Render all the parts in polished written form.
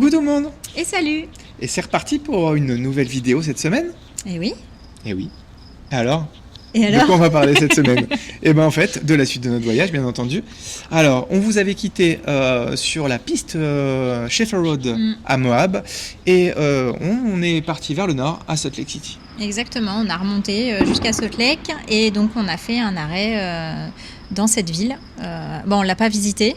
Coucou tout le monde. Et salut. Et c'est reparti pour une nouvelle vidéo cette semaine. Et oui. Et oui. Alors Et alors de quoi on va parler cette semaine? Et ben en fait, de la suite de notre voyage, bien entendu. Alors, on vous avait quitté sur la piste Schaefer Road à Moab, et on est parti vers le nord à Salt Lake City. Exactement, on a remonté jusqu'à Salt Lake et donc on a fait un arrêt dans cette ville. Bon, on l'a pas visité.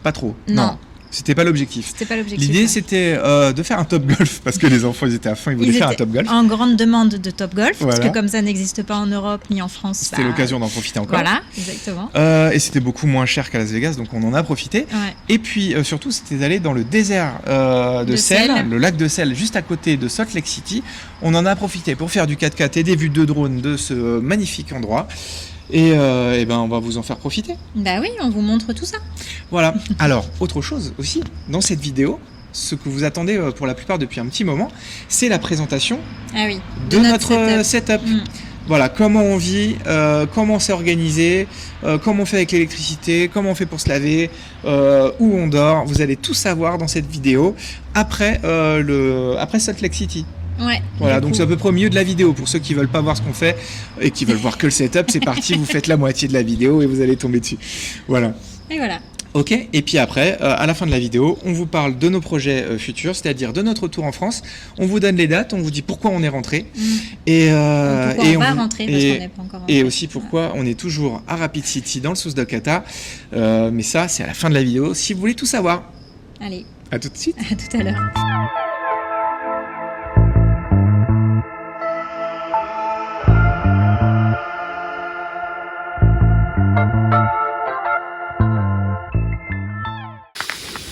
Pas trop. Non. C'était pas l'objectif. C'était pas l'objectif. L'idée, ouais. c'était de faire un top golf, parce que les enfants, ils étaient à fond, ils voulaient faire un top golf. En grande demande de top golf, Voilà. parce que comme ça n'existe pas en Europe ni en France. C'était l'occasion d'en profiter encore. Voilà, exactement. Et c'était beaucoup moins cher qu'à Las Vegas, donc on en a profité. Ouais. Et puis surtout, c'était d'aller dans le désert de Sel, le lac de Sel, juste à côté de Salt Lake City. On en a profité pour faire du 4x4 et des vues de drone de ce magnifique endroit. Et ben on va vous en faire profiter. Bah oui, on vous montre tout ça. Voilà. Alors, autre chose aussi, dans cette vidéo, ce que vous attendez pour la plupart depuis un petit moment, c'est la présentation Ah oui. de notre setup. Voilà, comment on vit, comment on s'est organisé, comment on fait avec l'électricité, comment on fait pour se laver, où on dort. Vous allez tout savoir dans cette vidéo après Salt Lake City. Ouais. Voilà, donc c'est à peu près au milieu de la vidéo. Pour ceux qui veulent pas voir ce qu'on fait et qui veulent voir que le setup, c'est parti, vous faites la moitié de la vidéo et vous allez tomber dessus. Voilà. Et voilà. Ok, et puis après, à la fin de la vidéo, on vous parle de nos projets futurs, c'est-à-dire de notre retour en France. On vous donne les dates, on vous dit pourquoi on est rentré. Et pourquoi on va rentrer, parce qu'on n'est pas encore rentré. Et aussi pourquoi on est toujours à Rapid City, dans le Sousdokata. Mais ça, c'est à la fin de la vidéo, si vous voulez tout savoir. Allez. À tout de suite. À tout à l'heure.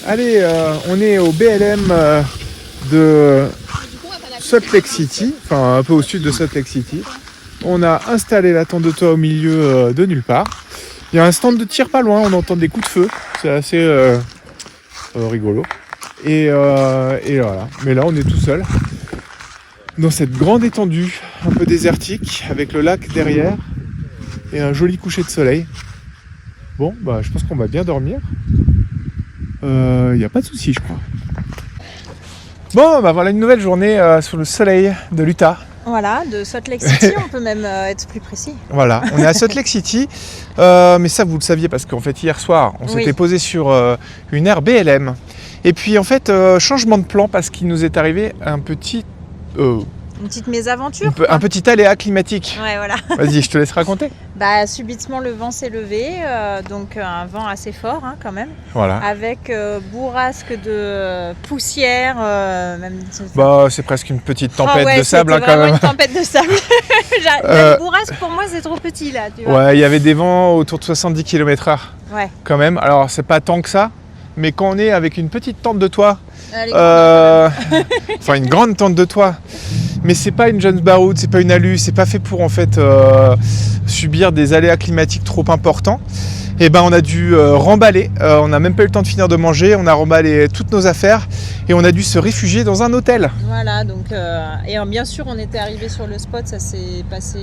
Allez, on est au BLM de Salt Lake City, enfin un peu au sud de Salt Lake City. On a installé la tente de toit au milieu de nulle part. Il y a un stand de tir pas loin, on entend des coups de feu, c'est assez rigolo. Et voilà, mais là on est tout seul, dans cette grande étendue, un peu désertique, avec le lac derrière, et un joli coucher de soleil. Bon, bah je pense qu'on va bien dormir. Y a pas de souci, je crois. Bon, bah voilà une nouvelle journée sous le soleil de l'Utah. Voilà, de Salt Lake City, on peut même être plus précis. Voilà, on est à Salt Lake City, mais ça vous le saviez parce qu'en fait hier soir, on s'était posé sur une aire BLM. Et puis en fait, changement de plan parce qu'il nous est arrivé un petit... Une petite mésaventure. Un petit aléa climatique. Ouais, voilà. Vas-y, je te laisse raconter. Bah, subitement, le vent s'est levé, donc un vent assez fort quand même, Voilà. avec bourrasque de poussière. Même... Bah, c'est presque une petite tempête ouais, de sable c'était quand vraiment même. une tempête de sable. La bourrasque, pour moi, c'est trop petit là. Tu vois. Ouais, il y avait des vents autour de 70 km/h Ouais. quand même. Alors, c'est pas tant que ça, mais quand on est avec une petite tente de toit, enfin une grande tente de toit, mais c'est pas une Jones Baroud, c'est pas une alu, c'est pas fait pour en fait subir des aléas climatiques trop importants. Et ben on a dû remballer, on n'a même pas eu le temps de finir de manger, on a remballé toutes nos affaires et on a dû se réfugier dans un hôtel. Voilà, donc et bien sûr on était arrivé sur le spot, ça s'est passé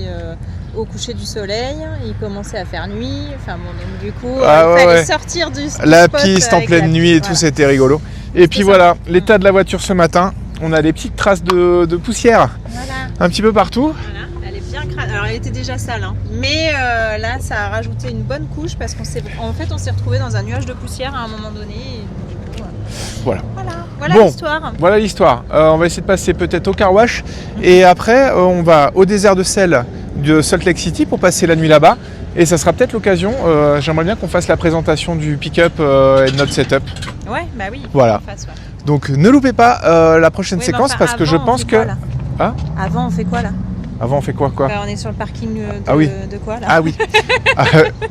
au coucher du soleil, il commençait à faire nuit, enfin bon donc du coup il fallait sortir du spot. La piste en pleine nuit et tout, c'était rigolo. Et puis voilà, l'état de la voiture ce matin, on a des petites traces de poussière un petit peu partout. Voilà, elle est bien crade. Alors elle était déjà sale, hein. Mais là ça a rajouté une bonne couche parce qu'on s'est retrouvé dans un nuage de poussière à un moment donné. Et du coup, voilà bon, l'histoire. Voilà l'histoire. On va essayer de passer peut-être au car wash et après on va au désert de Sel de Salt Lake City pour passer la nuit là-bas. Et ça sera peut-être l'occasion, j'aimerais bien qu'on fasse la présentation du pick-up et de notre setup. Ouais, bah oui. Voilà. Donc ne loupez pas la prochaine séquence parce que je pense que... Hein ? Avant on fait quoi là ? Avant on fait quoi bah, on est sur le parking de quoi là ? Ah oui.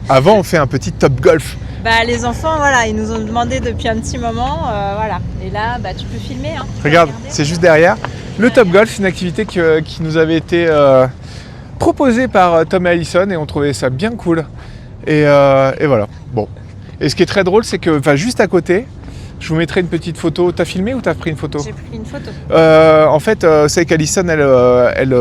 Avant on fait un petit top golf. Bah les enfants voilà, ils nous ont demandé depuis un petit moment, voilà. Et là bah tu peux filmer. Hein, Regarde, c'est juste derrière. Le top golf, c'est une activité qui nous avait été proposée par Tom et Allison et on trouvait ça bien cool. Et voilà. Bon. Et ce qui est très drôle, c'est que juste à côté, je vous mettrai une petite photo. T'as filmé ou t'as pris une photo ? J'ai pris une photo. En fait, c'est qu'Allison, elle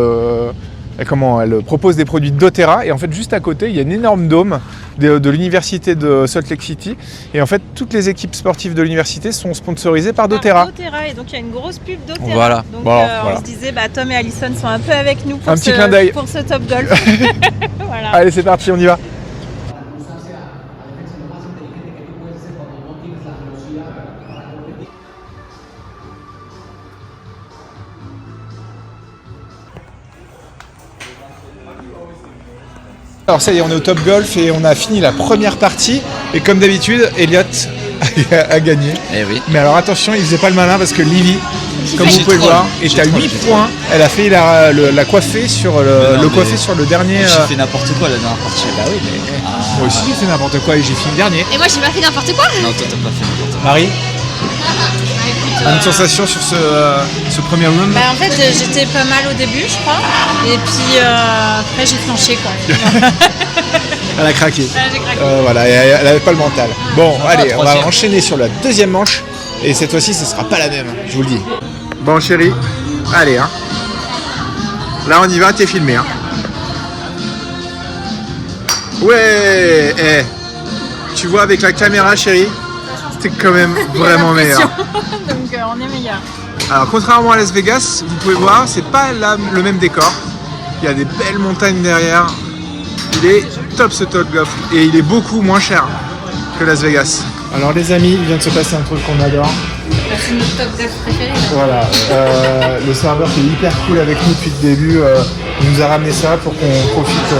elle propose des produits doTERRA, et en fait juste à côté il y a une énorme dôme de l'université de Salt Lake City, et en fait toutes les équipes sportives de l'université sont sponsorisées par doTERRA. Et donc il y a une grosse pub doTERRA. Voilà. Donc voilà. on se disait Tom et Alison sont un peu avec nous pour, petit clin d'œil pour ce Top Golf. Voilà. Allez, c'est parti, on y va. Alors ça y est, on est au Top Golf et on a fini la première partie, et comme d'habitude, Elliot a gagné. Eh oui. Mais alors attention, il faisait pas le malin parce que Lily, comme vous pouvez le voir, est à 8 points. Elle a fait la coiffer sur le dernier. J'ai fait n'importe quoi la dernière partie. Bah oui, mais. Moi aussi j'ai fait n'importe quoi et j'ai fini dernier. Et moi j'ai pas fait n'importe quoi. Non, toi t'as pas fait n'importe quoi. Marie, une sensation sur ce premier round? Bah en fait j'étais pas mal au début je crois, et puis après j'ai flanché quoi. Elle a craqué. J'ai craqué. Voilà, elle avait pas le mental. Bon, allez, on va troisième. enchaîner sur la deuxième manche, et cette fois-ci ce sera pas la même, je vous le dis. Bon chérie, allez hein. Là on y va, t'es filmé hein. Ouais, tu vois avec la caméra chérie, c'était quand même vraiment meilleur. Donc on est meilleur. Alors contrairement à Las Vegas, vous pouvez voir, c'est pas le même décor. Il y a des belles montagnes derrière. Il est top ce Top Golf, et il est beaucoup moins cher que Las Vegas. Alors les amis, il vient de se passer un truc qu'on adore. C'est notre Top Golf préféré. Voilà, le serveur qui est hyper cool avec nous depuis le début, il nous a ramené ça pour qu'on profite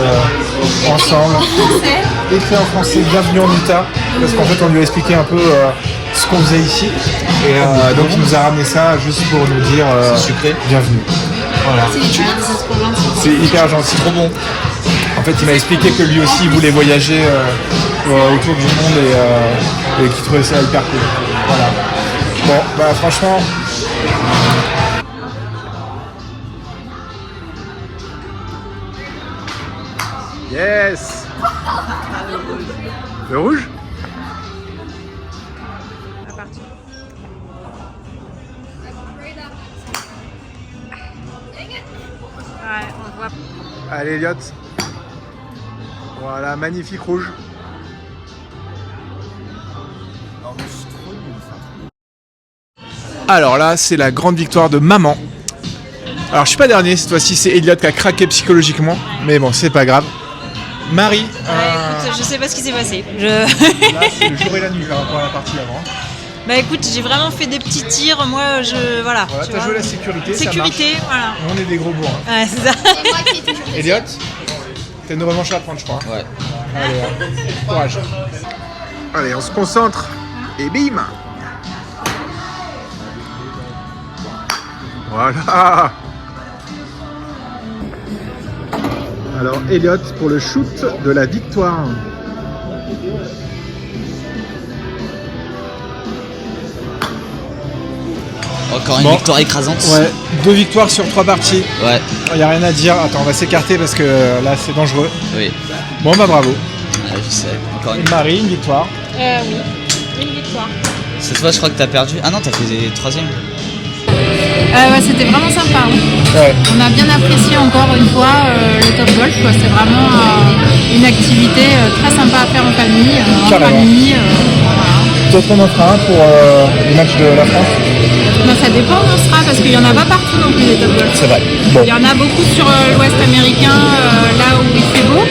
ensemble. Écrit en français, bienvenue en Utah, parce qu'en fait on lui a expliqué un peu ce qu'on faisait ici, et donc il nous a ramené ça juste pour nous dire bienvenue. Voilà. C'est hyper gentil, trop bon. En fait il m'a expliqué que lui aussi il voulait voyager autour du monde, et qu'il trouvait ça hyper cool. Voilà. Bon, bah franchement... Yes. Le rouge? Ouais, on voit. Allez Elliot. Voilà, magnifique rouge. Alors là, c'est la grande victoire de maman. Alors je suis pas dernier, cette fois-ci c'est Elliot qui a craqué psychologiquement, mais bon, c'est pas grave. Marie, Écoute, je sais pas ce qui s'est passé. là c'est le jour et la nuit par rapport à la partie avant. Bah écoute, j'ai vraiment fait des petits tirs, moi voilà. Voilà, t'as joué la sécurité, ça Sécurité, marche. voilà. On est des gros bourrins. Ouais, c'est ça. Elliot, t'as une revanche à prendre, je crois. Ouais. Allez, courage. Allez, on se concentre, et bim. Voilà. Alors Elliot pour le shoot de la victoire. Encore une victoire écrasante. Ouais, 2 victoires sur 3 parties. Ouais. Il n'y a rien à dire. Attends, on va s'écarter parce que là c'est dangereux. Oui. Bon bah bravo. Ouais, je sais. Encore une. Marie, une victoire. Oui, une victoire. Cette fois, je crois que t'as perdu. Ah non, t'as fait des troisième. Ouais, c'était vraiment sympa. Ouais. On a bien apprécié encore une fois le Top Golf. C'est vraiment une activité très sympa à faire en famille. Peut-être qu'on en fera un pour les matchs de la France. Ben, ça dépend où on sera parce qu'il n'y en a pas partout non plus les Top Golf. C'est vrai. Bon. Il y en a beaucoup sur l'ouest américain, là où il fait beau.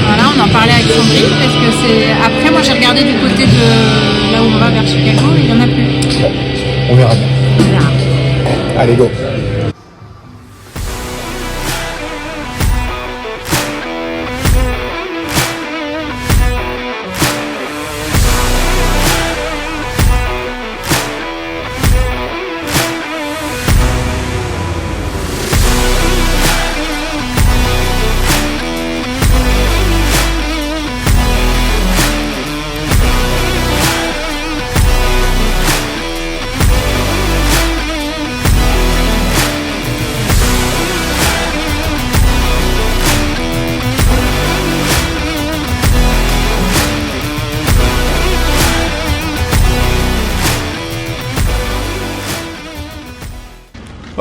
Voilà, on en parlait avec Sandrine parce que c'est. Après, moi j'ai regardé du côté de là où on va vers Chicago, il n'y en a plus. Bon, on verra bien. On verra. Allez, go.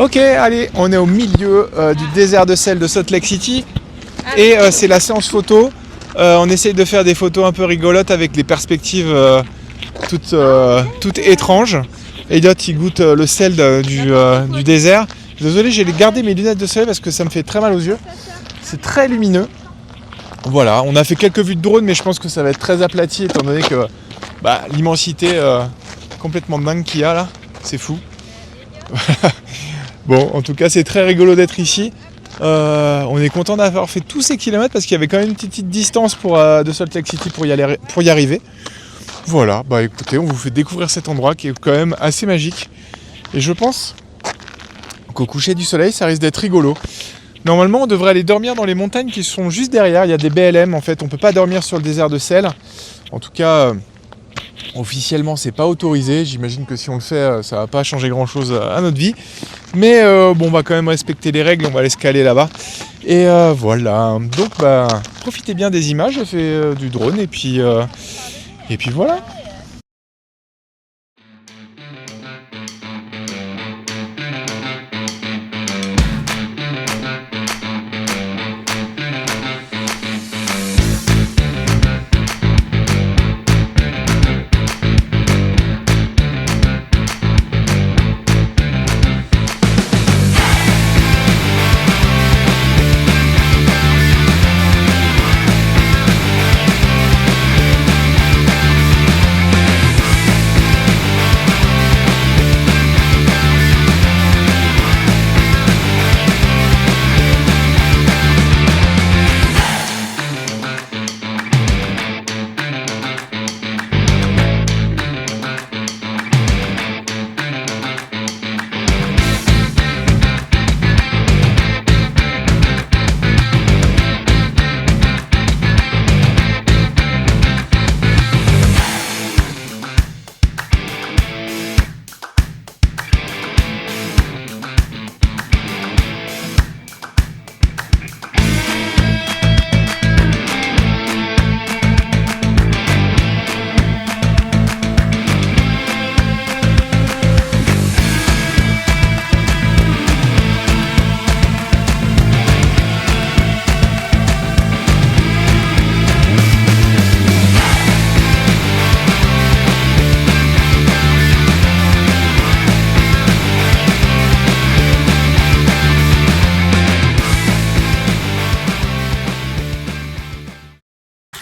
Ok, allez, on est au milieu du désert de sel de Salt Lake City. Et c'est la séance photo. On essaye de faire des photos un peu rigolotes avec les perspectives toutes étranges. Elliot, il goûte le sel du désert. Désolé, j'ai gardé mes lunettes de soleil parce que ça me fait très mal aux yeux. C'est très lumineux. Voilà, on a fait quelques vues de drone, mais je pense que ça va être très aplati étant donné que l'immensité complètement dingue qu'il y a là. C'est fou. Bon, en tout cas, c'est très rigolo d'être ici. On est content d'avoir fait tous ces kilomètres parce qu'il y avait quand même une petite distance de Salt Lake City pour y arriver. Voilà, écoutez, on vous fait découvrir cet endroit qui est quand même assez magique. Et je pense qu'au coucher du soleil, ça risque d'être rigolo. Normalement, on devrait aller dormir dans les montagnes qui sont juste derrière. Il y a des BLM, en fait, on peut pas dormir sur le désert de sel. En tout cas, officiellement, c'est pas autorisé. J'imagine que si on le fait, ça va pas changer grand-chose à notre vie. Mais on va quand même respecter les règles, on va aller se caler là-bas. Et voilà, donc profitez bien des images, j'ai fait du drone et puis voilà.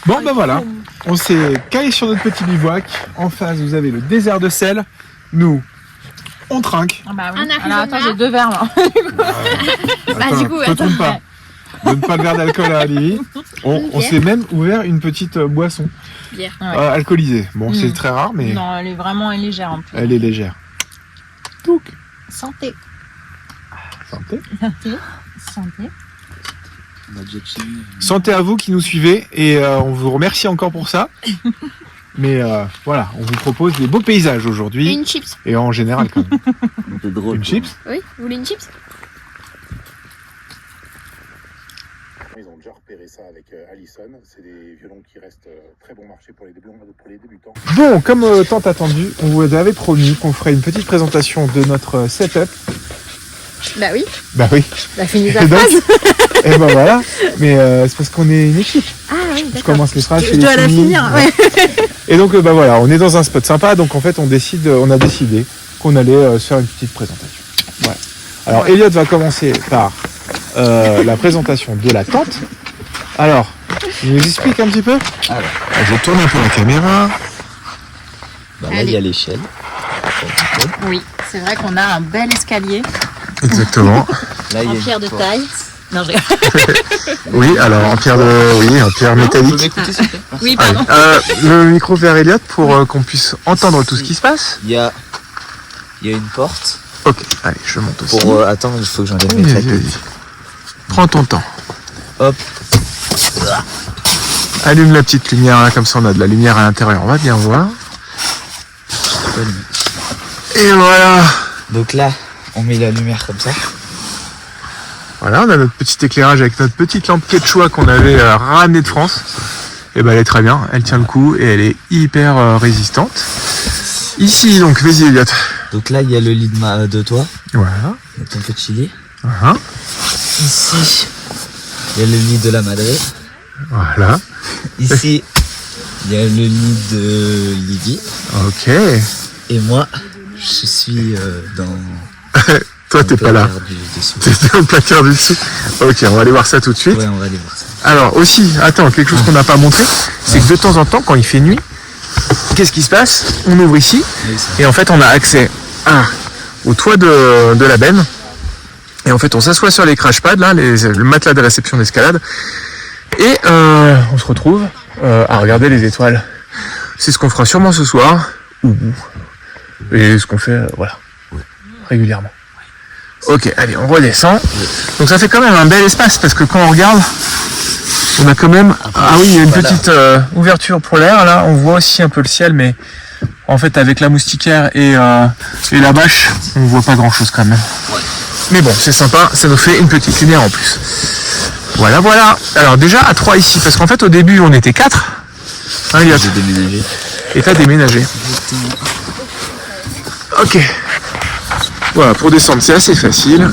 Bon voilà, on s'est calé sur notre petit bivouac. En face, vous avez le désert de sel. Nous, on trinque. Ah bah oui. Alors attends, j'ai 2 verres là. Attends, du coup, te trompe pas. Donne pas de verre d'alcool à Lily. On s'est même ouvert une petite boisson alcoolisée. Bon, c'est très rare, mais... Non, elle est vraiment légère en plus. Elle est légère. Donc. Santé. Santé. Santé. Santé. Santé à vous qui nous suivez et on vous remercie encore pour ça. Mais voilà, on vous propose des beaux paysages aujourd'hui. Et une chips. Et en général quand même. Une chips ? Oui, vous voulez une chips ? Ils ont déjà repéré ça avec Allison. C'est des violons qui restent très bon marché pour les débutants. Bon, comme tant attendu, on vous avait promis qu'on ferait une petite présentation de notre setup. Bah oui. Bah oui. Bah finis ta phrase. Et ben voilà. Mais c'est parce qu'on est une équipe. Ah oui, d'accord. Je commence les phrases. Je dois la finir. Ouais. Et donc voilà, on est dans un spot sympa. Donc en fait, on a décidé qu'on allait se faire une petite présentation. Voilà. Alors Elliot va commencer par la présentation de la tente. Alors, il nous explique un petit peu. Alors, je tourne un peu la caméra. là il y a l'échelle. Oui, c'est vrai qu'on a un bel escalier. Exactement. Là, il y a En pierre de taille. Non, je Oui, alors en pierre métallique. Oui, pardon. Le micro vers Elliot pour qu'on puisse entendre tout ce qui se passe. Il y a une porte. Ok, allez, je monte aussi. Attends, il faut que j'enlève mes claquettes. Prends ton temps. Hop. Allume la petite lumière, là, comme ça on a de la lumière à l'intérieur, on va bien voir. Et voilà. Donc là, on met la lumière comme ça. Voilà, on a notre petit éclairage avec notre petite lampe Quechua qu'on avait ramenée de France. Et ben elle est très bien, elle tient le coup et elle est hyper résistante. Ici donc, vas-y Elliot. Donc là, il y a le lit de toi, Voilà. ton petit lit. Ici, il y a le lit de la madre. voilà. Ici, il y a le lit de Lydie. Ok. Et moi, je suis dans... Toi, t'es pas là. T'es dans le placard du dessous. Ok, on va aller voir ça tout de suite. Ouais, on va aller voir ça. Alors aussi, attends, quelque chose qu'on n'a pas montré, c'est que de temps en temps, quand il fait nuit, qu'est-ce qui se passe? On ouvre ici, et en fait, on a accès au toit de la benne. Et en fait, on s'assoit sur les crash pads, là, le matelas de réception d'escalade, et on se retrouve à regarder les étoiles. C'est ce qu'on fera sûrement ce soir, et ce qu'on fait, voilà, régulièrement. Ok, allez, on redescend. Donc ça fait quand même un bel espace, parce que quand on regarde, on a quand même... Ah oui, il y a une petite ouverture pour l'air, là, on voit aussi un peu le ciel, mais en fait, avec la moustiquaire et la bâche, on voit pas grand-chose quand même. Mais bon, c'est sympa, ça nous fait une petite lumière en plus. Voilà, voilà. Alors déjà à 3 ici, parce qu'en fait au début on était 4. Hein, Elliot ? J'ai déménagé. Et t'as déménagé. Ok. Voilà, pour descendre c'est assez facile.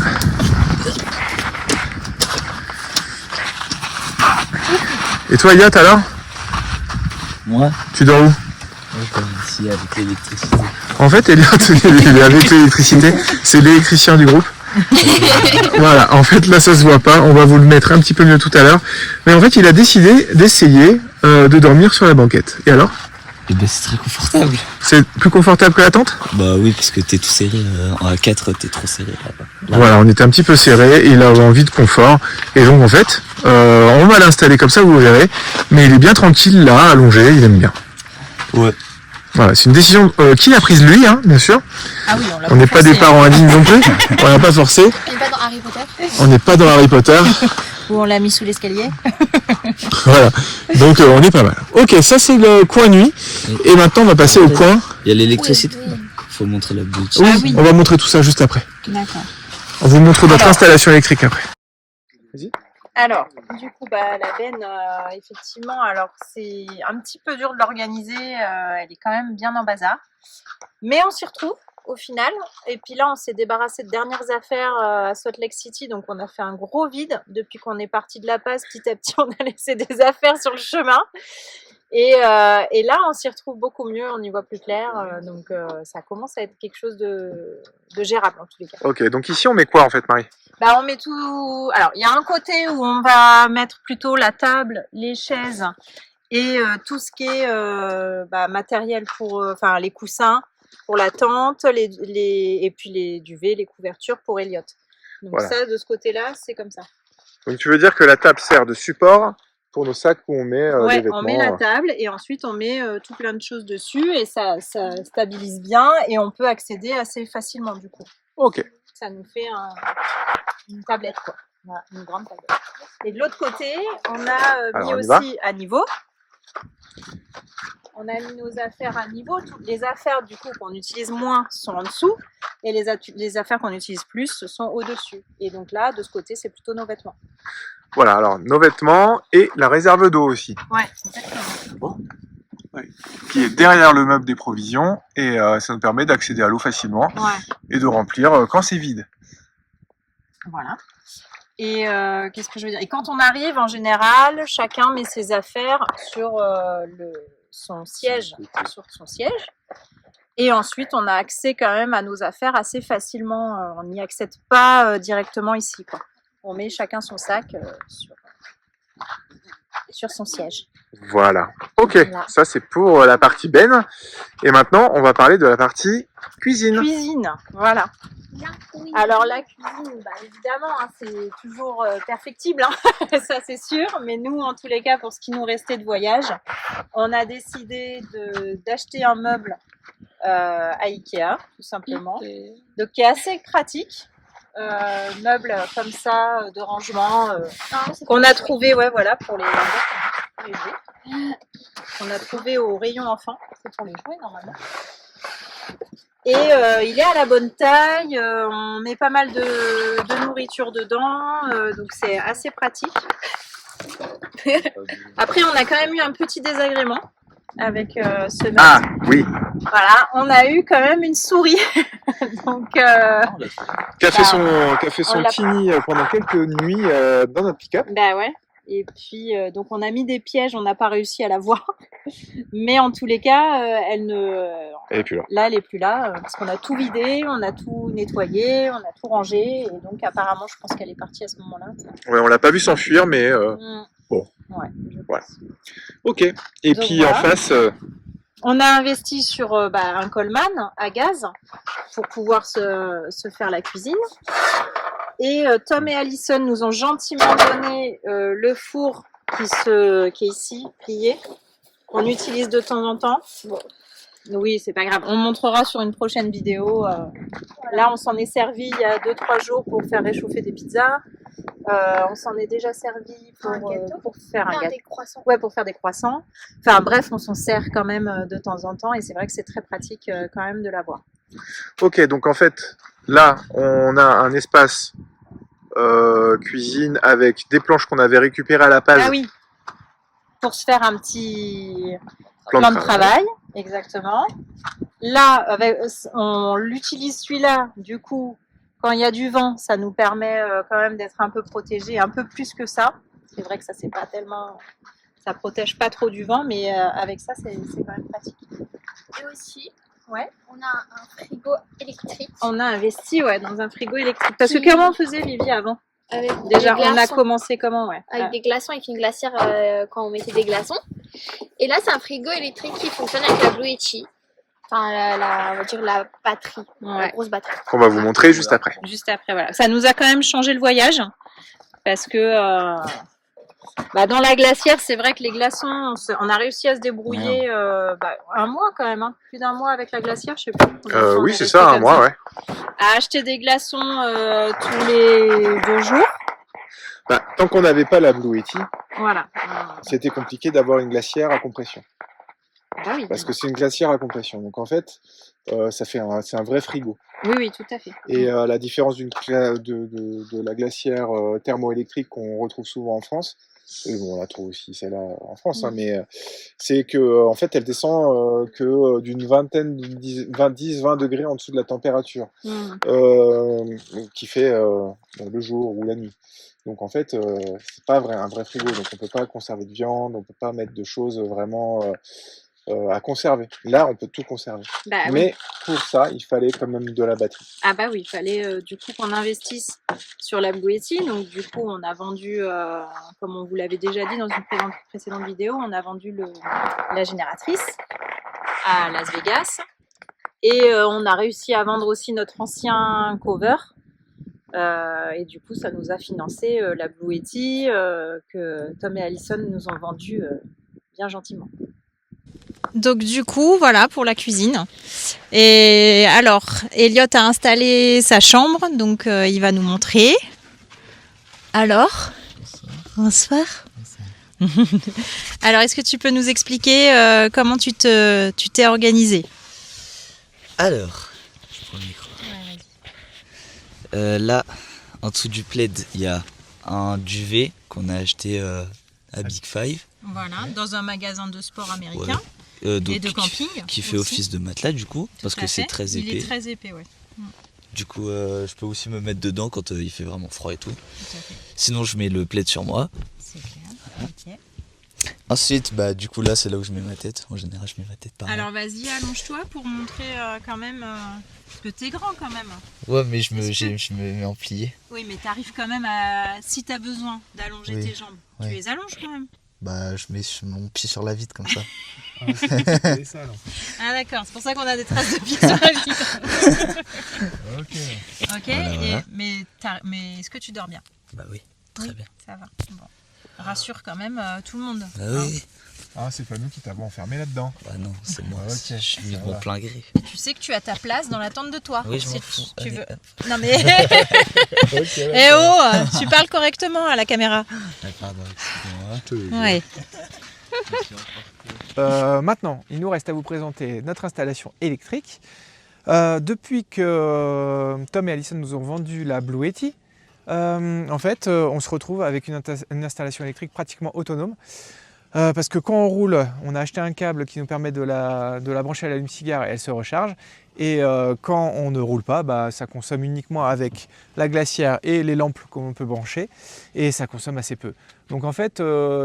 Et toi Elliot alors ? Moi, Tu dors où ? je dors ici avec l'électricité. En fait Elliot, il est avec l'électricité, c'est l'électricien du groupe. Voilà, en fait là ça se voit pas, on va vous le mettre un petit peu mieux tout à l'heure. Mais en fait il a décidé d'essayer de dormir sur la banquette. Et alors ? Et ben c'est très confortable. C'est plus confortable que la tente ? Bah oui, parce que t'es tout serré. En A4, t'es trop serré là-bas. Voilà, on était un petit peu serré, et il a envie de confort. Et donc en fait, on va l'installer comme ça, vous verrez. Mais il est bien tranquille là, allongé, il aime bien. Ouais. Voilà, c'est une décision qu'il a prise lui, hein, bien sûr. Ah oui, On n'est pas des parents indignes non plus, on l'a pas forcé. On n'est pas dans Harry Potter. On n'est pas dans Harry Potter. Ou on l'a mis sous l'escalier. Voilà, donc on est pas mal. Ok, ça c'est le coin nuit. Et maintenant on va passer au coin. Il y a l'électricité. Faut montrer la boutique. Oui, Ah oui. on va montrer tout ça juste après. D'accord. On vous montre notre installation électrique après. Alors, du coup, la benne, effectivement, alors c'est un petit peu dur de l'organiser, elle est quand même bien en bazar. Mais on s'y retrouve au final. Et puis là, on s'est débarrassé de dernières affaires à Salt Lake City, donc on a fait un gros vide. Depuis qu'on est parti de La Paz, petit à petit, on a laissé des affaires sur le chemin. Et là, on s'y retrouve beaucoup mieux, on y voit plus clair, donc ça commence à être quelque chose de gérable en tous les cas. Ok, donc ici on met quoi en fait, Marie ? On met tout. Alors, il y a un côté où on va mettre plutôt la table, les chaises et tout ce qui est matériel pour, les coussins pour la tente, et puis les duvets, les couvertures pour Elliot. Donc voilà. Ça, de ce côté-là, c'est comme ça. Donc tu veux dire que la table sert de support pour nos sacs où on met les vêtements. On met la table et ensuite on met tout plein de choses dessus et ça stabilise bien et on peut accéder assez facilement du coup. Ok. Ça nous fait une tablette quoi, voilà, une grande tablette. Et de l'autre côté, on a mis aussi à niveau. On a mis nos affaires à niveau. Toutes les affaires du coup qu'on utilise moins sont en dessous et les affaires qu'on utilise plus sont au-dessus. Et donc là, de ce côté, c'est plutôt nos vêtements. Voilà, alors nos vêtements et la réserve d'eau aussi. Ouais, exactement. Ouais. Qui est derrière le meuble des provisions et ça nous permet d'accéder à l'eau facilement et de remplir quand c'est vide. Voilà. Et qu'est-ce que je veux dire ? Et quand on arrive, en général, chacun met ses affaires sur son siège. Et ensuite, on a accès quand même à nos affaires assez facilement. On n'y accède pas directement ici, quoi. On met chacun son sac sur son siège. Voilà. Ok, voilà. Ça c'est pour la partie benne. Et maintenant, on va parler de la partie cuisine. Cuisine, voilà. Alors la cuisine, évidemment, hein, c'est toujours perfectible, hein, ça c'est sûr. Mais nous, en tous les cas, pour ce qui nous restait de voyage, on a décidé d'acheter un meuble à Ikea, tout simplement. Donc qui est assez pratique. Meuble comme ça de rangement qu'on a trouvé pour les jouets. On a trouvé au rayon enfant, c'est pour les jouets normalement. Et il est à la bonne taille, on met pas mal de nourriture dedans, donc c'est assez pratique. Après on a quand même eu un petit désagrément avec ce meuble. Ah, oui. Voilà, on a eu quand même une souris. Donc, Qui a fait son l'a- tini pendant quelques nuits dans notre pick-up. bah ouais. Et puis, donc on a mis des pièges, on n'a pas réussi à la voir. Mais en tous les cas, elle est plus là. Là, elle est plus là, parce qu'on a tout vidé, on a tout nettoyé, on a tout rangé. Et donc, apparemment, je pense qu'elle est partie à ce moment-là. Ouais, on l'a pas vu s'enfuir, mais bon. Ouais, voilà. Ok. Et donc, puis voilà. en face... On a investi sur un Coleman à gaz pour pouvoir se faire la cuisine. Et Tom et Alison nous ont gentiment donné le four qui est ici, plié, qu'on utilise de temps en temps. Bon. Oui, c'est pas grave. On montrera sur une prochaine vidéo. Là, on s'en est servi il y a 2-3 jours pour faire réchauffer des pizzas. On s'en est déjà servi pour faire un gâteau. Des croissants. Ouais, pour faire des croissants. Enfin bref, on s'en sert quand même de temps en temps et c'est vrai que c'est très pratique quand même de l'avoir. Ok, donc en fait, là, on a un espace cuisine avec des planches qu'on avait récupérées à la base. Ah oui, pour se faire un petit plan de travail. Exactement. Là, on l'utilise celui-là, du coup, quand il y a du vent, ça nous permet quand même d'être un peu protégé, un peu plus que ça. C'est vrai que ça, c'est pas tellement, ça protège pas trop du vent, mais avec ça, c'est quand même pratique. Et aussi, ouais, on a un frigo électrique. On a investi dans un frigo électrique. Parce que comment on faisait, Vivi, avant? Déjà, on a commencé comment, avec des glaçons, avec une glacière quand on mettait des glaçons. Et là, c'est un frigo électrique qui fonctionne avec la Blue Yeti. Enfin, on va dire la batterie, la grosse batterie. Qu'on va vous montrer juste après. Juste après, voilà. Ça nous a quand même changé le voyage. Parce que dans la glacière, c'est vrai que les glaçons, on a réussi à se débrouiller un mois quand même. Hein. Plus d'un mois avec la glacière, je sais pas. Oui, c'est ça, un mois, ouais. À acheter des glaçons tous les 2 jours. Tant qu'on n'avait pas la Blue Yeti, voilà. C'était compliqué d'avoir une glacière à compression. Ah oui. Parce que c'est une glacière à compression. Donc en fait, c'est un vrai frigo. Oui, tout à fait. Et la différence de la glacière thermoélectrique qu'on retrouve souvent en France, et bon, on la trouve aussi celle-là en France, hein, mais c'est que en fait, elle descend que d'une vingtaine, 10-20 degrés en dessous de la température qui fait le jour ou la nuit. Donc en fait, c'est pas un vrai frigo, donc on peut pas conserver de viande, on peut pas mettre de choses vraiment à conserver. Là, on peut tout conserver. Mais pour ça, il fallait quand même de la batterie. Ah bah oui, il fallait du coup qu'on investisse sur la Blue Yeti. Donc du coup, on a vendu, comme on vous l'avait déjà dit dans une précédente vidéo, on a vendu la génératrice à Las Vegas. Et on a réussi à vendre aussi notre ancien cover. Et du coup, ça nous a financé la Blue Yeti que Tom et Alison nous ont vendu bien gentiment. Donc du coup, voilà pour la cuisine. Et alors, Elliot a installé sa chambre, donc il va nous montrer. Alors, bonsoir. Alors, est-ce que tu peux nous expliquer comment tu t'es organisé? Alors, je prends le micro. Là, en dessous du plaid, il y a un duvet qu'on a acheté à Big Five. Voilà, dans un magasin de sport américain. Donc, et de camping. Qui fait office de matelas du coup, parce que c'est très épais. Il est très épais, ouais. Du coup, je peux aussi me mettre dedans quand il fait vraiment froid et tout. Tout à fait. Sinon, je mets le plaid sur moi. C'est clair, ok. Ensuite, du coup là, c'est là où je mets ma tête. En général, je mets ma tête par là. Alors vas-y, allonge-toi pour montrer quand même, parce que t'es grand quand même. Ouais, mais je me mets en plié. Oui, mais t'arrives quand même à, si t'as besoin d'allonger tes jambes, tu les allonges quand même. Je mets mon pied sur la vitre comme ça. Ah d'accord, c'est pour ça qu'on a des traces de pied sur la vitre. Ok, voilà. Mais est-ce que tu dors bien? Bah oui, très bien. Ça va, bon. Rassure quand même tout le monde. Bah oui. Ah, c'est pas nous qui t'avons enfermé là-dedans. Bah non, c'est moi. Je suis mis mon plein gré. Et tu sais que tu as ta place dans la tente de toi. Oui, je m'en fous. Tu veux... Non mais... Eh oh, tu parles correctement à la caméra. Pardon, excuse-moi. Ouais. Maintenant, il nous reste à vous présenter notre installation électrique. Depuis que Tom et Alison nous ont vendu la Blue Yeti, en fait, on se retrouve avec une installation électrique pratiquement autonome. Parce que quand on roule, on a acheté un câble qui nous permet de la brancher à l'allume-cigare et elle se recharge. Et quand on ne roule pas, bah, ça consomme uniquement avec la glacière et les lampes qu'on peut brancher. Et ça consomme assez peu. Donc en fait,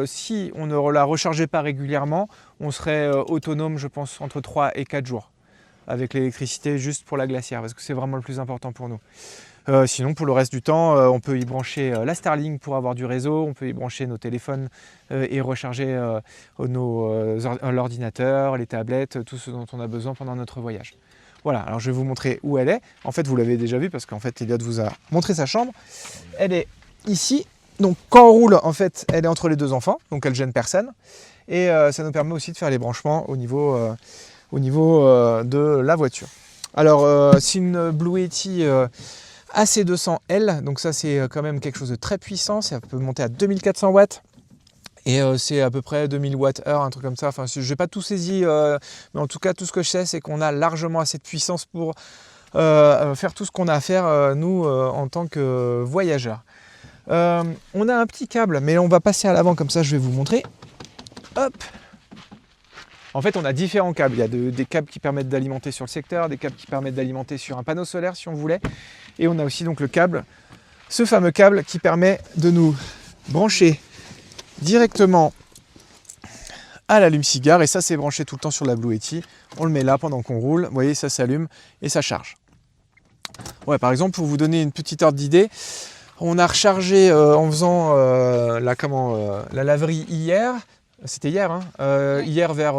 si on ne la rechargeait pas régulièrement, on serait autonome, je pense, entre 3 et 4 jours avec l'électricité juste pour la glacière, parce que c'est vraiment le plus important pour nous. Sinon, pour le reste du temps, on peut y brancher la Starlink pour avoir du réseau, on peut y brancher nos téléphones et recharger l'ordinateur, les tablettes, tout ce dont on a besoin pendant notre voyage. Voilà, alors je vais vous montrer où elle est. En fait, vous l'avez déjà vu parce qu'en fait, Elliot vous a montré sa chambre. Elle est ici. Donc, quand on roule, en fait, elle est entre les deux enfants, donc elle ne gêne personne. Et ça nous permet aussi de faire les branchements au niveau de la voiture. Alors, c'est une Blue Yeti AC200L, donc ça c'est quand même quelque chose de très puissant, ça peut monter à 2400 watts et c'est à peu près 2000 Wh, un truc comme ça. Enfin, je n'ai pas tout saisi, mais en tout cas tout ce que je sais c'est qu'on a largement assez de puissance pour faire tout ce qu'on a à faire nous en tant que voyageurs. On a un petit câble, mais on va passer à l'avant comme ça je vais vous montrer. Hop. En fait, on a différents câbles. Il y a des câbles qui permettent d'alimenter sur le secteur, des câbles qui permettent d'alimenter sur un panneau solaire si on voulait. Et on a aussi donc le câble, ce fameux câble qui permet de nous brancher directement à l'allume-cigare. Et ça, c'est branché tout le temps sur la Blue Yeti. On le met là pendant qu'on roule. Vous voyez, ça s'allume et ça charge. Ouais, par exemple, pour vous donner une petite ordre d'idée, on a rechargé en faisant la laverie hier. C'était hier, hein. Hier vers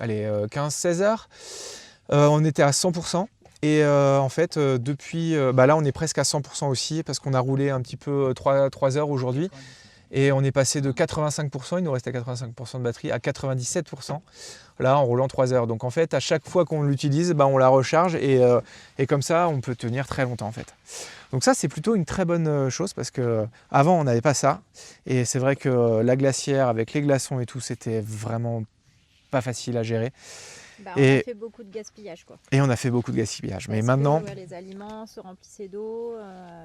15-16 heures, on était à 100%. Et en fait, depuis, là on est presque à 100% aussi parce qu'on a roulé un petit peu 3 heures aujourd'hui. Et on est passé de 85%, il nous restait 85% de batterie, à 97%, là en roulant 3 heures. Donc en fait, à chaque fois qu'on l'utilise, on la recharge et comme ça, on peut tenir très longtemps en fait. Donc ça, c'est plutôt une très bonne chose parce qu'avant, on n'avait pas ça. Et c'est vrai que la glacière avec les glaçons et tout, c'était vraiment pas facile à gérer. On a fait beaucoup de gaspillage, quoi. Et on a fait beaucoup de gaspillage. Parce mais maintenant, les aliments se remplissaient d'eau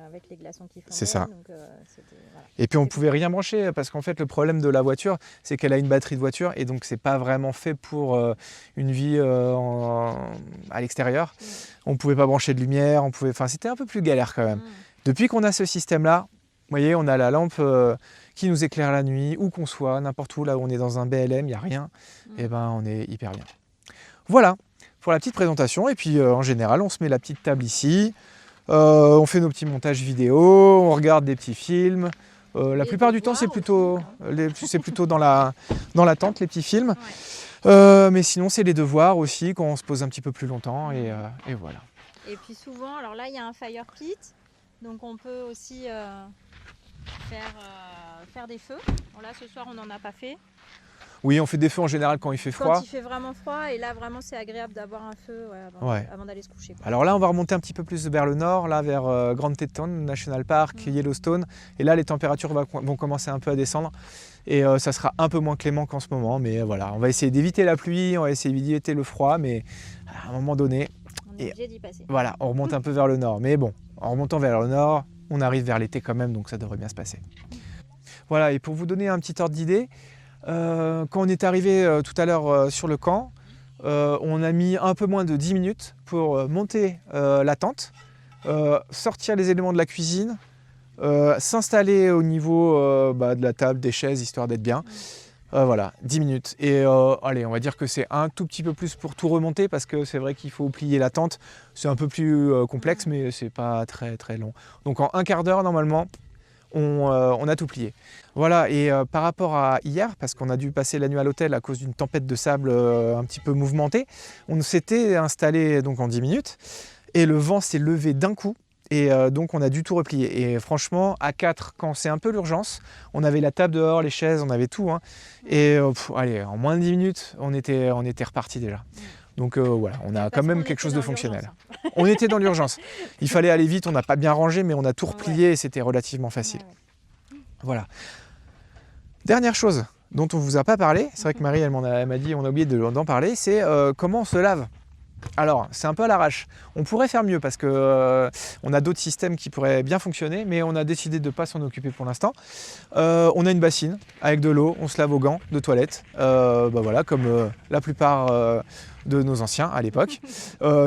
avec les glaçons qui fondaient. C'est ça. Donc, voilà. Et puis on pouvait rien brancher parce qu'en fait le problème de la voiture, c'est qu'elle a une batterie de voiture et donc c'est pas vraiment fait pour une vie à l'extérieur. On pouvait pas brancher de lumière, c'était un peu plus galère quand même. Depuis qu'on a ce système-là, vous voyez, on a la lampe qui nous éclaire la nuit, où qu'on soit, n'importe où, là où on est dans un BLM, il n'y a rien, et on est hyper bien. Voilà pour la petite présentation. Et puis en général, on se met la petite table ici, on fait nos petits montages vidéo, on regarde des petits films. La plupart du temps, c'est plutôt dans la tente, les petits films. Ouais. Mais sinon, c'est les devoirs aussi, quand on se pose un petit peu plus longtemps. Et voilà. Et puis souvent, alors là, il y a un fire pit. Donc on peut aussi faire des feux. Bon, là, ce soir, on n'en a pas fait. Oui, on fait des feux en général quand il fait froid. Quand il fait vraiment froid, et là vraiment c'est agréable d'avoir un feu avant d'aller se coucher. Alors là, on va remonter un petit peu plus vers le nord, là vers Grand Teton National Park, Yellowstone. Et là, les températures vont commencer un peu à descendre. Et ça sera un peu moins clément qu'en ce moment. Mais voilà, on va essayer d'éviter la pluie, on va essayer d'éviter le froid. Mais à un moment donné, on est obligé d'y passer. Voilà, on remonte un peu vers le nord. Mais bon, en remontant vers le nord, on arrive vers l'été quand même, donc ça devrait bien se passer. Voilà, et pour vous donner un petit ordre d'idée, quand on est arrivé tout à l'heure sur le camp, on a mis un peu moins de 10 minutes pour monter la tente, sortir les éléments de la cuisine, s'installer au niveau de la table, des chaises, histoire d'être bien. Voilà, 10 minutes. Et allez, on va dire que c'est un tout petit peu plus pour tout remonter parce que c'est vrai qu'il faut plier la tente. C'est un peu plus complexe, mais c'est pas très très long. Donc en un quart d'heure, normalement, on a tout plié. Voilà, et par rapport à hier, parce qu'on a dû passer la nuit à l'hôtel à cause d'une tempête de sable un petit peu mouvementée, on s'était installé donc en 10 minutes et le vent s'est levé d'un coup et donc on a dû tout replier. Et franchement, à 4, quand c'est un peu l'urgence, on avait la table dehors, les chaises, on avait tout. Hein, et allez, en moins de 10 minutes, on était reparti déjà. Donc voilà, on a quand même quelque chose de fonctionnel. On était dans l'urgence. Il fallait aller vite, on n'a pas bien rangé, mais on a tout replié et c'était relativement facile. Voilà. Dernière chose dont on ne vous a pas parlé, c'est vrai que Marie, elle m'a dit, on a oublié d'en parler, c'est comment on se lave. Alors, c'est un peu à l'arrache. On pourrait faire mieux parce que on a d'autres systèmes qui pourraient bien fonctionner, mais on a décidé de ne pas s'en occuper pour l'instant. On a une bassine avec de l'eau, on se lave aux gants de toilette, voilà, comme la plupart de nos anciens à l'époque.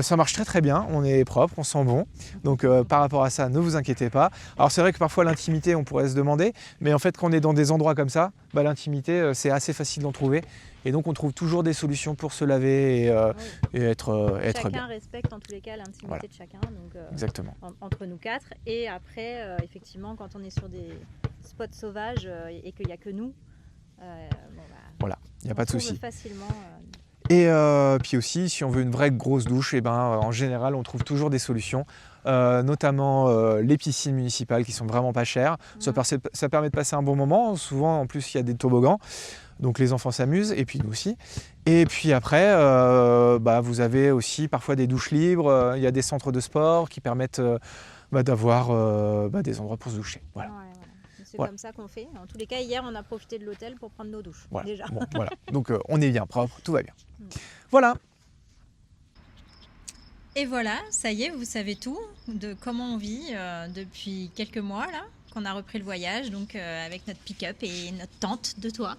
Ça marche très très bien, on est propre, on sent bon. Donc par rapport à ça, ne vous inquiétez pas. Alors c'est vrai que parfois l'intimité, on pourrait se demander, mais en fait quand on est dans des endroits comme ça, l'intimité, c'est assez facile d'en trouver. Et donc on trouve toujours des solutions pour se laver et être bien. Chacun respecte en tous les cas l'intimité de chacun. Donc, exactement. Entre nous quatre. Et après, effectivement, quand on est sur des spots sauvages et qu'il n'y a que nous, voilà, il n'y a pas de souci. Facilement. Et puis aussi, si on veut une vraie grosse douche, en général, on trouve toujours des solutions, notamment les piscines municipales qui sont vraiment pas chères. Ça permet de passer un bon moment. Souvent, en plus, il y a des toboggans. Donc les enfants s'amusent, et puis nous aussi. Et puis après, vous avez aussi parfois des douches libres. Il y a des centres de sport qui permettent d'avoir des endroits pour se doucher. Voilà. Ouais. C'est comme ça qu'on fait. En tous les cas, hier, on a profité de l'hôtel pour prendre nos douches. Voilà. Déjà. Bon, voilà. Donc on est bien propre, tout va bien. Voilà. Et voilà, ça y est, vous savez tout de comment on vit depuis quelques mois là. On a repris le voyage donc avec notre pick-up et notre tente de toit.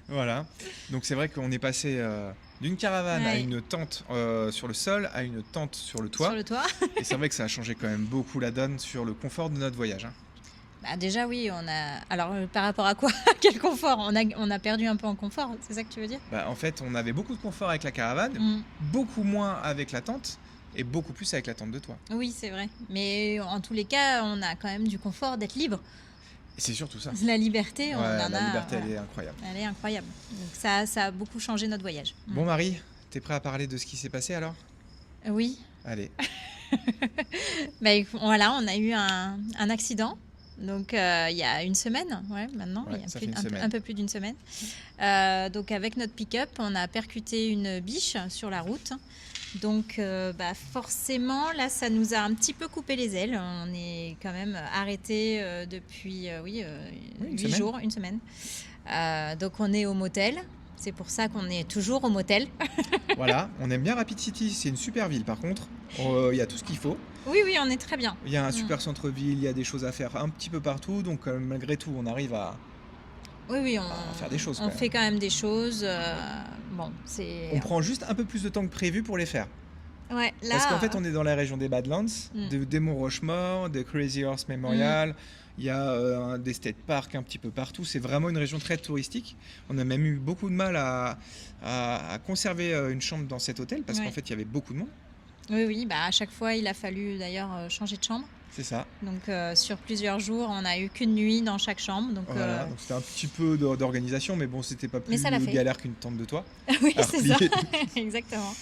Voilà, donc c'est vrai qu'on est passé d'une caravane à une tente sur le sol à une tente sur le toit. Sur le toit. Et c'est vrai que ça a changé quand même beaucoup la donne sur le confort de notre voyage. Déjà oui, on a. Alors par rapport à quoi? Quel confort? On a perdu un peu en confort, c'est ça que tu veux dire? En fait, on avait beaucoup de confort avec la caravane, beaucoup moins avec la tente. Et beaucoup plus avec la tente de toit. Oui, c'est vrai. Mais en tous les cas, on a quand même du confort d'être libre. Et c'est surtout ça. La liberté, la liberté, elle est incroyable. Elle est incroyable. Donc ça a beaucoup changé notre voyage. Bon Marie, t'es prêt à parler de ce qui s'est passé alors? Oui. Allez. Voilà, on a eu un accident. Donc il y a une semaine, maintenant, il y a un peu plus d'une semaine. Donc avec notre pick-up, on a percuté une biche sur la route. Donc forcément, là, ça nous a un petit peu coupé les ailes. On est quand même arrêté depuis 8 jours, une semaine. Donc on est au motel. C'est pour ça qu'on est toujours au motel. Voilà, on aime bien Rapid City, c'est une super ville par contre. Il y a tout ce qu'il faut. Oui, on est très bien. Il y a un super centre-ville, il y a des choses à faire un petit peu partout. Donc malgré tout, on arrive à faire des choses. On fait quand même des choses. On prend juste un peu plus de temps que prévu pour les faire. Ouais, là... Parce qu'en fait, on est dans la région des Badlands, des Monts Rochemort, des Crazy Horse Memorial. Il y a des state parks un petit peu partout. C'est vraiment une région très touristique. On a même eu beaucoup de mal à conserver une chambre dans cet hôtel parce qu'en fait, il y avait beaucoup de monde. Oui, à chaque fois, il a fallu d'ailleurs changer de chambre. C'est ça. Donc sur plusieurs jours, on n'a eu qu'une nuit dans chaque chambre. Donc, voilà, donc c'était un petit peu d'organisation, mais bon, c'était pas plus galère qu'une tente de toit. Oui, c'est ça. Exactement.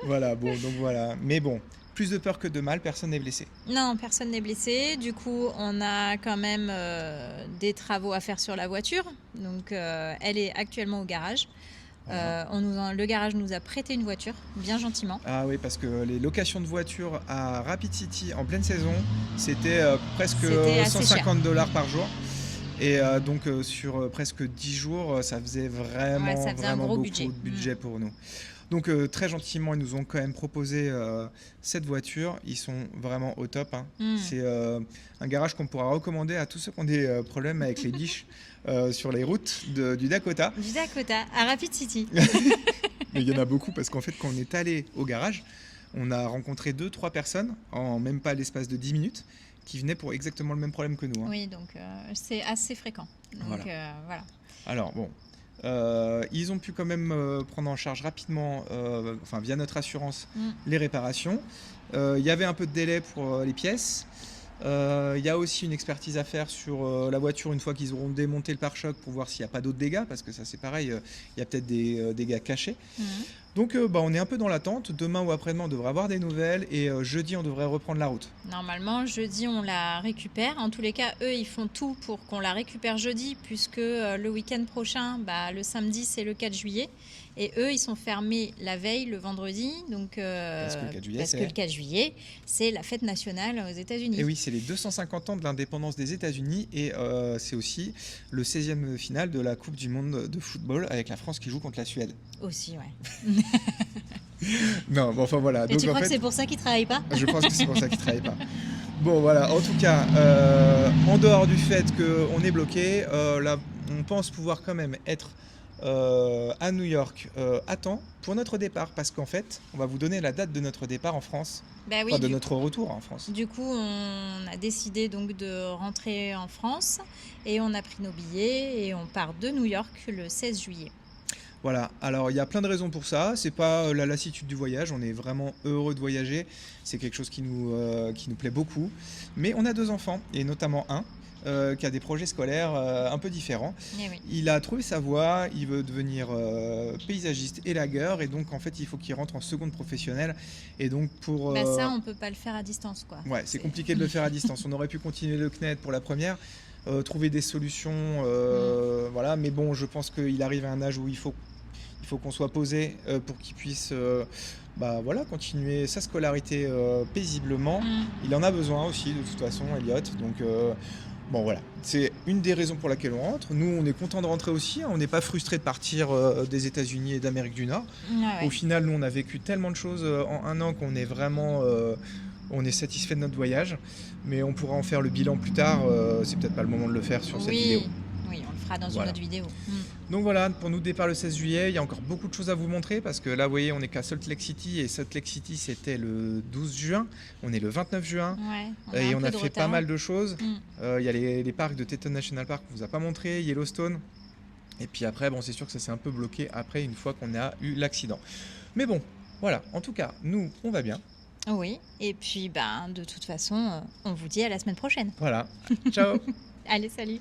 Voilà, donc voilà. Mais bon, plus de peur que de mal, personne n'est blessé. Non, personne n'est blessé. Du coup, on a quand même des travaux à faire sur la voiture. Donc elle est actuellement au garage. Le garage nous a prêté une voiture, bien gentiment. Ah oui, parce que les locations de voitures à Rapid City en pleine saison, c'était presque $150 par jour. Et donc sur presque 10 jours, ça faisait vraiment beaucoup de budget pour nous. Donc très gentiment, ils nous ont quand même proposé cette voiture. Ils sont vraiment au top. C'est un garage qu'on pourra recommander à tous ceux qui ont des problèmes avec les biches sur les routes du Dakota. Du Dakota, à Rapid City. Mais il y en a beaucoup parce qu'en fait, quand on est allé au garage, on a rencontré 2-3 personnes en même pas l'espace de 10 minutes qui venaient pour exactement le même problème que nous. Oui, donc c'est assez fréquent. Donc, voilà. Alors bon... ils ont pu quand même prendre en charge rapidement, via notre assurance, les réparations. Il y avait un peu de délai pour les pièces. Il y a aussi une expertise à faire sur la voiture une fois qu'ils auront démonté le pare-choc pour voir s'il n'y a pas d'autres dégâts, parce que ça c'est pareil, il y a peut-être des dégâts cachés. Donc on est un peu dans l'attente. Demain ou après-demain on devrait avoir des nouvelles et jeudi on devrait reprendre la route. Normalement jeudi on la récupère. En tous les cas eux ils font tout pour qu'on la récupère jeudi, puisque le week-end prochain, le samedi c'est le 4 juillet. Et eux, ils sont fermés la veille, le vendredi. Donc, parce que le 4 juillet, c'est la fête nationale aux États-Unis. Et oui, c'est les 250 ans de l'indépendance des États-Unis. Et c'est aussi le 16e finale de la Coupe du Monde de football avec la France qui joue contre la Suède. Aussi, ouais. Non, bon, enfin voilà. Et Donc, tu en crois que fait, c'est pour ça qu'ils travaillent pas? je pense que c'est pour ça qu'ils ne travaillent pas. Bon, voilà. En tout cas, en dehors du fait qu'on est bloqué, là, on pense pouvoir quand même être à New York à temps pour notre départ. Parce qu'en fait, on va vous donner la date de notre départ en France. Bah oui, Enfin, de notre retour en France. du coup, on a décidé donc de rentrer en France et on a pris nos billets et on part de New York le 16 juillet. Voilà, alors il y a plein de raisons pour ça, c'est pas la lassitude du voyage, on est vraiment heureux de voyager, c'est quelque chose qui nous plaît beaucoup, mais on a 2 enfants, et notamment un qui a des projets scolaires un peu différents. Eh oui. Il a trouvé sa voie, il veut devenir paysagiste élagueur, et donc en fait il faut qu'il rentre en seconde professionnelle, et donc pour... Bah ça, on peut pas le faire à distance, quoi. Ouais, c'est compliqué de le faire à distance, on aurait pu continuer le CNED pour la première, trouver des solutions, voilà, mais bon, je pense qu'il arrive à un âge où il faut qu'on soit posé pour qu'il puisse voilà, continuer sa scolarité paisiblement. Il en a besoin aussi, de toute façon, Elliot. Donc, bon, voilà. C'est une des raisons pour laquelle on rentre. Nous, on est content de rentrer aussi. Hein. On n'est pas frustré de partir des États-Unis et d'Amérique du Nord. Ah ouais. Au final, nous, on a vécu tellement de choses en un an qu'on est vraiment... on est satisfait de notre voyage. Mais on pourra en faire le bilan plus tard. C'est peut-être pas le moment de le faire sur cette vidéo. Oui, on le fera dans Voilà. une autre vidéo. Donc voilà, pour nous départ le 16 juillet, il y a encore beaucoup de choses à vous montrer parce que là, vous voyez, on est qu'à Salt Lake City et Salt Lake City, c'était le 12 juin. On est le 29 juin Ouais, et un on peu a de fait retard. pas mal de choses. Il y a les parcs de Teton National Park qu'on vous a pas montré, Yellowstone. Et puis après, bon, c'est sûr que ça s'est un peu bloqué après une fois qu'on a eu l'accident. Mais bon, voilà, en tout cas, nous, on va bien. Oui, et puis de toute façon, on vous dit à la semaine prochaine. Voilà, ciao. Allez, salut!